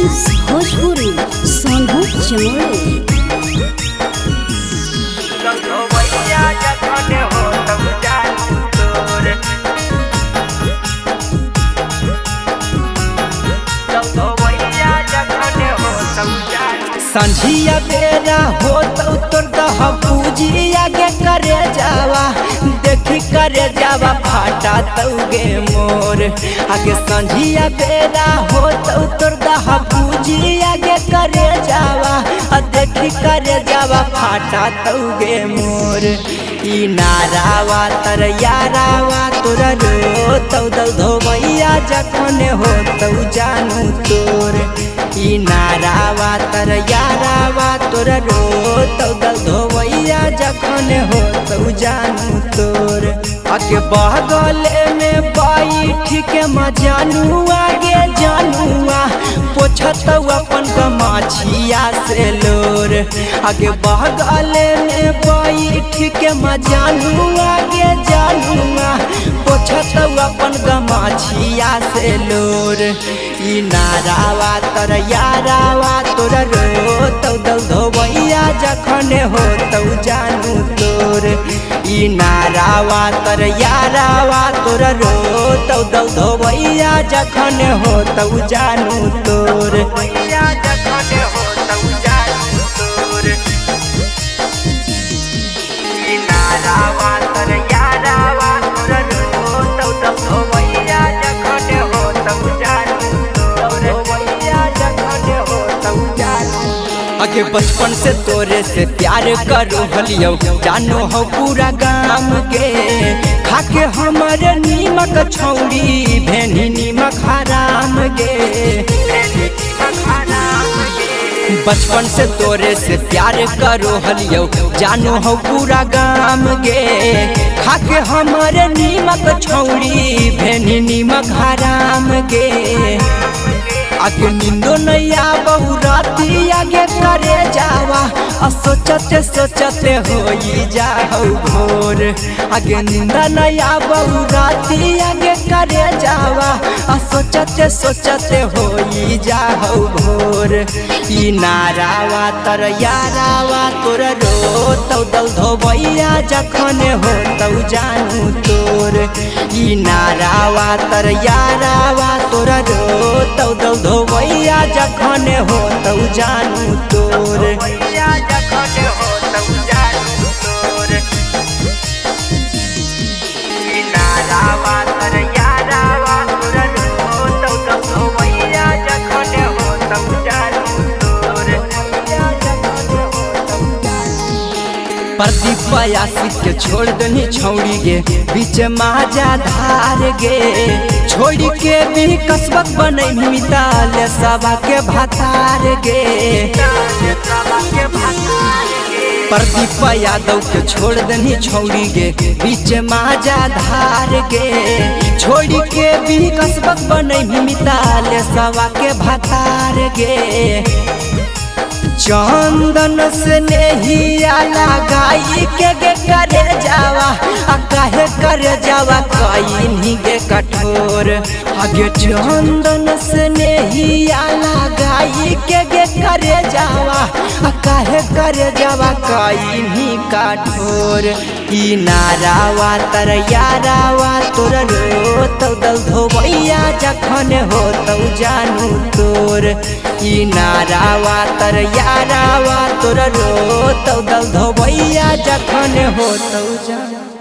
Films Bhojpuri Sonu Chamoli. संझिया बेरा हो तो तोर दह पूजी आगे करे जावा, देखी करे जावा फाटा तौगे मोर। आगे संझिया बेरा हो तो तोर दह पूजी आगे करे जावा, देखी करे जावा फाटा तौगे मोर। ई नारावा तर यारावा तोरा रो तौ धोबैया जखन हो तौ जानू तोर। ई नारावा तर यारावा तोरा रो तौ धोबैया जखन हो तौ जानू तोर। आगे बगले में बैठ के मजानू आगे जानुआ पोछत अपन गमाछिया से लोर। आगे बगले में बैठ के मजानू आगे जानुआ पोछत अपन गमाछिया से लोर। ई नारावा तर यारावा तोरा रो तौ धोबैया जखन हो तौ जानू तोर। ई नारावा तर यारावा तोरा रो तौ धोबैया जखन हो तौ जानू तोर। जखन हो तौ जानू तोर। ई नारावा तर यारावा तोरा रो तौ धोबैया जखन हो तौ जानू तोर। जखन हो तौ जानू। आगे बचपन से तोरे से प्यार करो हलियो जानो हो पूरा गाम के। खाके हमारे नीमक छौड़ी भेनी नीमक हराम गे। बचपन से तोरे से प्यार करो हलियो जानो हो पूरा गाम गे। खाके हमारे नीमक छौड़ी भेनी नीमक हराम गे। आगे नींदो नैया बहु राती आगे करे जावा, सोचते सोचते हो जाओ भोर। आगे नींदा नैया बहु राती आगे करे जावा, सोचते सोचते हो जाओ भोर। ई नारावा तर यारावा तोरा रो तौ धोबैया जखन हो तौ जानू तोर। ई नारावा तर यारावा तोरा रो तौ धोबैया जखन हो तौ जानू तोर। जखन हो तौ जानू तोर। ई नारावा तर यारावा तोरा रो तौ धोबैया जखन हो तौ जानू तोर। प्रदीप आशिक के छोड़ दनी छौड़ी गे बीच माजा धार गे। छोड़ी के भी कसबत बनै मिताल सभा के भातार गे। प्रदीप यादव के छोड़ दनी छौड़ी गे बीच माजा धार गे। छोड़ी के भी कसबत बनै मिताल सभा के भातार गे। चंदन से नहीं आला गाई के गे करे जावा, काहे करे जावा कहीं गे कठोर। आगे चंदन से नहीं आला गाई के गे करे जावा, काहे करे जावा कहीं कठोर। ई नारावा तर यारावा तोरा रो तौ धोबैया जखन हो तौ जानू तोर। ई नारावा तर यारावा तोरा रो तौ धोबैया जखन हो तौ जानू।